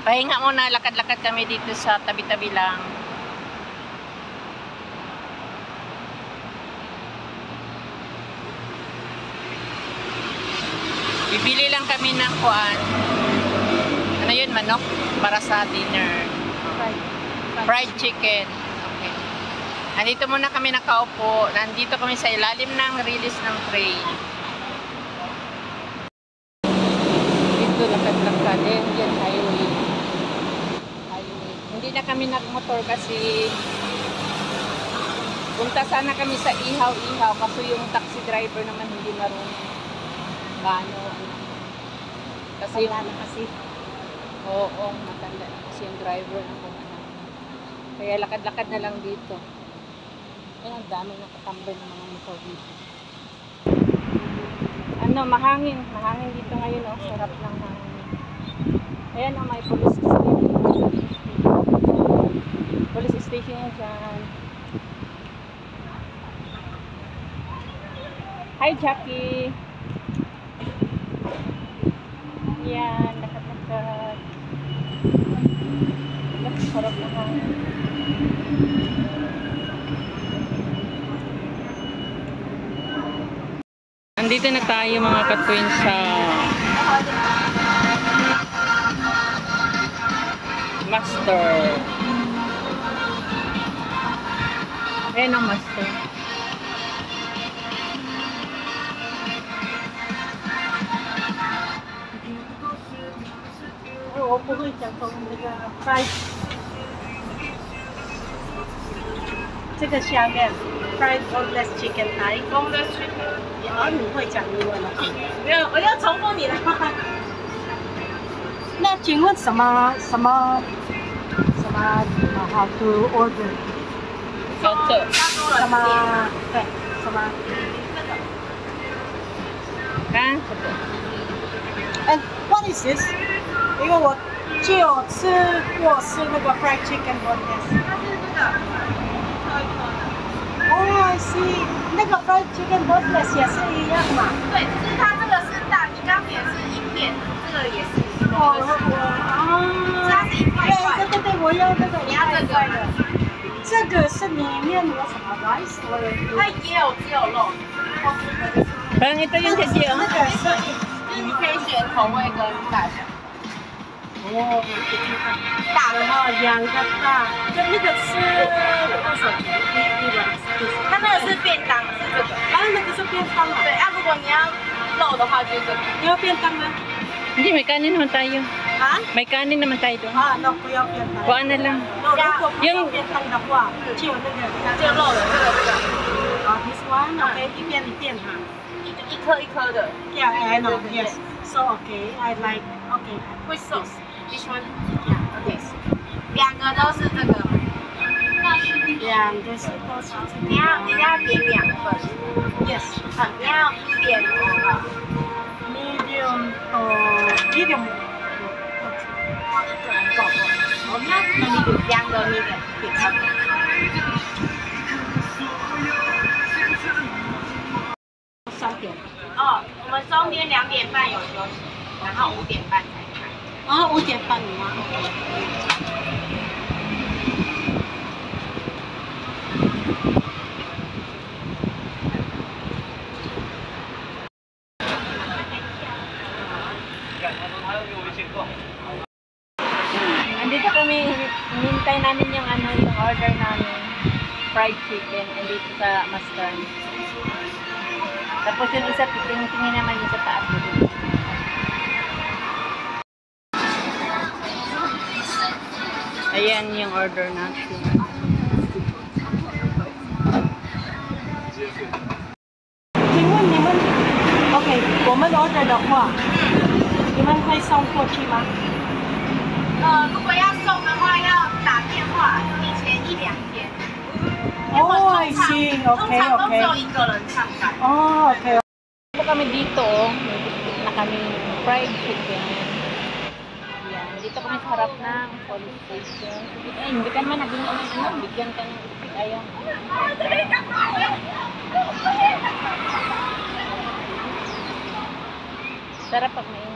Pahinga muna, lakad-lakad kami dito sa tabi-tabi lang. Bibili lang kami ng kuan. Ano yun, manok? Para sa dinner. Fried chicken. Okay. Nandito muna kami nakaupo. Nandito kami sa ilalim ng release ng train. Dito lakad-lakad. Yan, highway. Hindi na kami nagmotor kasi punta sana kami sa ihaw-ihaw kasi yung taxi driver naman hindi marunong paano kasi oo, matanda na kasi yung driver na kung ano. Kaya lakad-lakad na lang dito. Ayan, ang dami nakatambay ng mga motor dito. Ano, mahangin dito ngayon, oh. Sarap ng hangin. Ayan, oh, may police station. Police station yan dyan. Hi, Jackie. Yan, lakad-lakad. Sarap na hangin. Nandito na tayo mga ka-twins sa Master. Ayan ang Master.我不会讲中那个 fried， 这个下面 fried boneless chicken thigh。boneless chicken。啊，你会讲英文了？没有，我要重复你的话。那请问什么how to order？ 什么对什么？看。And what is this？ 因为我就有吃过是那个 fried chicken boneless。它是那个哦 I see， 那个 fried chicken boneless 也是一样嘛？对，只是它这个是大，你刚点是一片，这个也是。它是一块块。对，我要那个。你要这个？这个是里面有什么 rice？ 它也有只有肉。Parang ito yung sa siya. 那个是，你可以选口味跟大小。哦，大的哈，两个大，就那个是多少钱？它那个是便当，是这个。那个是便当啊。对啊，如果你要肉的话，就是这个。你要便当吗？ Hindi, may kanin naman tayo. 啊？ May kanin naman tayo doon. 啊，那不要便当。 Kuhaan na lang. 如果不要便当的话，就那个就肉的这个。啊 ，this one OK， 一边一边哈。一颗一颗的。Yeah, I know. Yes. So okay, I like. Okay. Which sauce? Which one? Yeah. Okay. 两个都是这个。两个是都是这个。你要点2份。Yes. 你要点medium medium。够。我们要2个 medium。3点。哦，我们中间2点半有休息，然后5点半才开。啊，5点半吗？ Andito kami, hinintay namin yung ano, yung order namin. Fried chicken, and dito sa Master. Tapos yung isa, tingin naman yung sa taas. Ayan yung order natin. OK， 我们 order 的话，你们会送过去吗？如果要送的话，要打电话，提前1-2天。哦，I see， OK， 通常都只有1个人上班。哦，OK。 Ito kami dito, may biscuit na kami fried chicken. Yan, dito kami sa harap ng police station. Ay, hindi ka naman naging ano, bigyan ka ng biscuit. Ayaw. Sarap pag may